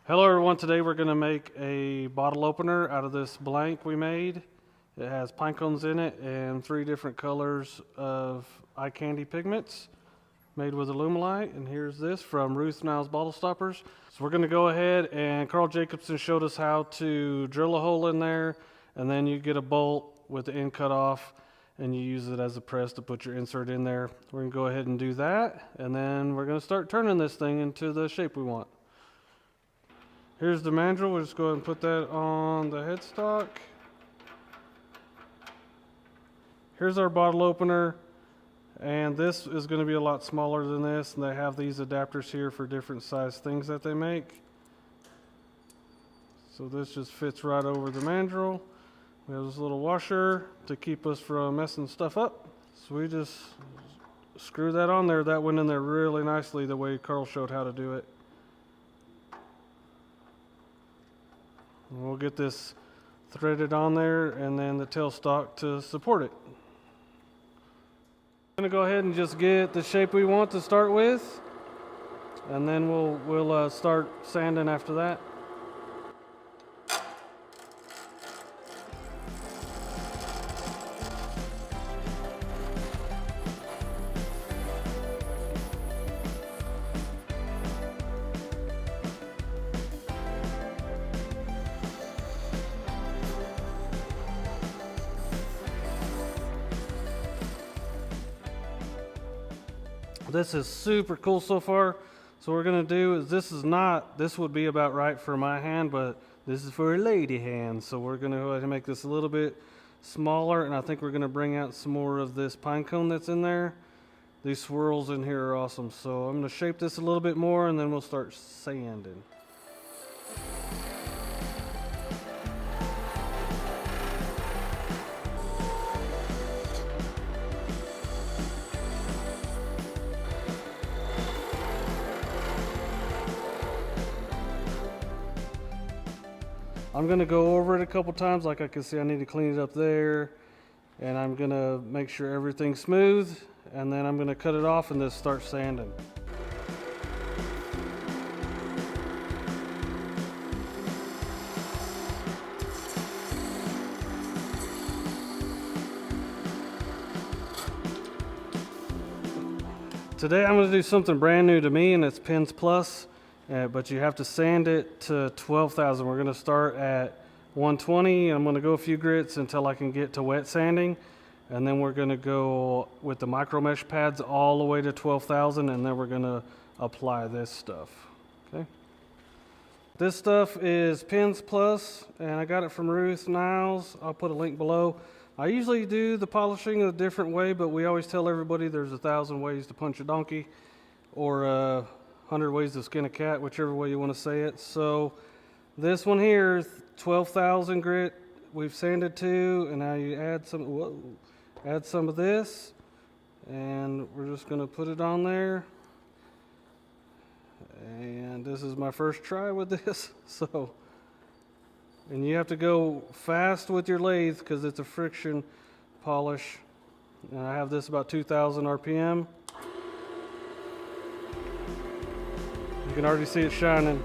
Hello everyone, today we're going to make a bottle opener out of this blank we made. It has pine cones in it and 3 different colors of eye candy pigments made with Alumilite. And here's this from Ruth Niles Bottle Stoppers. So we're going to go ahead, and Carl Jacobson showed us how to drill a hole in there, and then you get a bolt with the end cut off and you use it as a press to put your insert in there. We're going to go ahead and do that, and then we're going to start turning this thing into the shape we want. Here's the mandrel. We'll just go ahead and put that on the headstock. Here's our bottle opener, and this is going to be a lot smaller than this, and they have these adapters here for different size things that they make. So this just fits right over the mandrel. We have this little washer to keep us from messing stuff up. So we just screw that on there. That went in there really nicely the way Carl showed how to do it. We'll get this threaded on there, and then the tailstock to support it. I'm going to go ahead and just get the shape we want to start with, and then we'll start sanding after that. This is super cool so far. So what we're going to do is, this would be about right for my hand, but this is for a lady hand. So we're going to go ahead and make this a little bit smaller, and I think we're going to bring out some more of this pine cone that's in there. These swirls in here are awesome. So I'm going to shape this a little bit more, and then we'll start sanding. I'm going to go over it a couple times. Like I can see, I need to clean it up there, and I'm going to make sure everything's smooth, and then I'm going to cut it off and just start sanding. Today I'm going to do something brand new to me, and it's Pins Plus. But you have to sand it to 12,000. We're going to start at 120. I'm going to go a few grits until I can get to wet sanding. And then we're going to go with the micro mesh pads all the way to 12,000. And then we're going to apply this stuff. Okay. This stuff is Pins Plus, and I got it from Ruth Niles. I'll put a link below. I usually do the polishing a different way, but we always tell everybody there's 1,000 ways to punch a donkey, or 100 ways to skin a cat, whichever way you want to say it. So this one here is 12,000 grit we've sanded to, and now you add some of this, and we're just going to put it on there. And this is my first try with this. So, and you have to go fast with your lathe because it's a friction polish, and I have this about 2,000 RPM. You can already see it shining.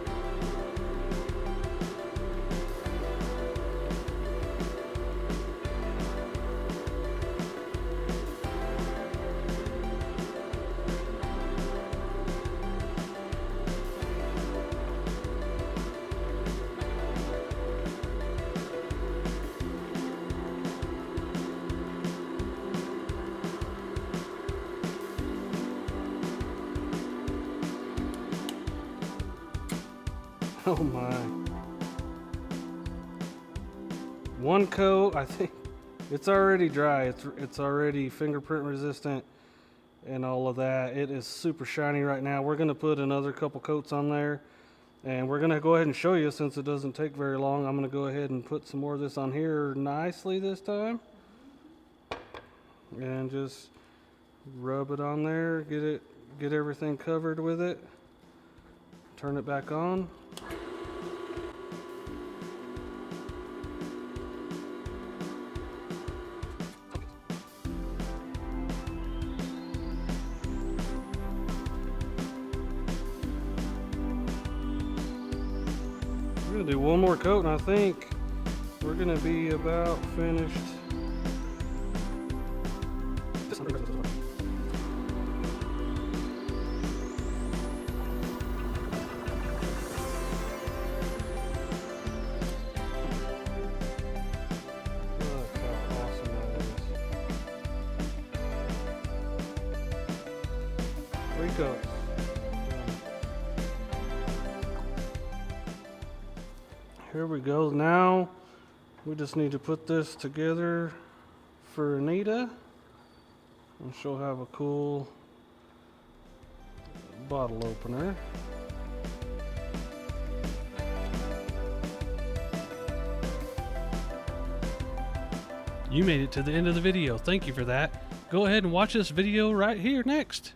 Oh my. One coat, I think it's already dry. It's already fingerprint resistant and all of that. It is super shiny right now. We're going to put another couple coats on there, and we're going to go ahead and show you, since it doesn't take very long. I'm going to go ahead and put some more of this on here nicely this time, and just rub it on there, get everything covered with it, turn it back on. We're gonna do one more coat, and I think we're gonna be about finished. Look how awesome that is. 3 coats. Here we go. Now we just need to put this together for Anita, and she'll have a cool bottle opener. You made it to the end of the video. Thank you for that. Go ahead and watch this video right here next.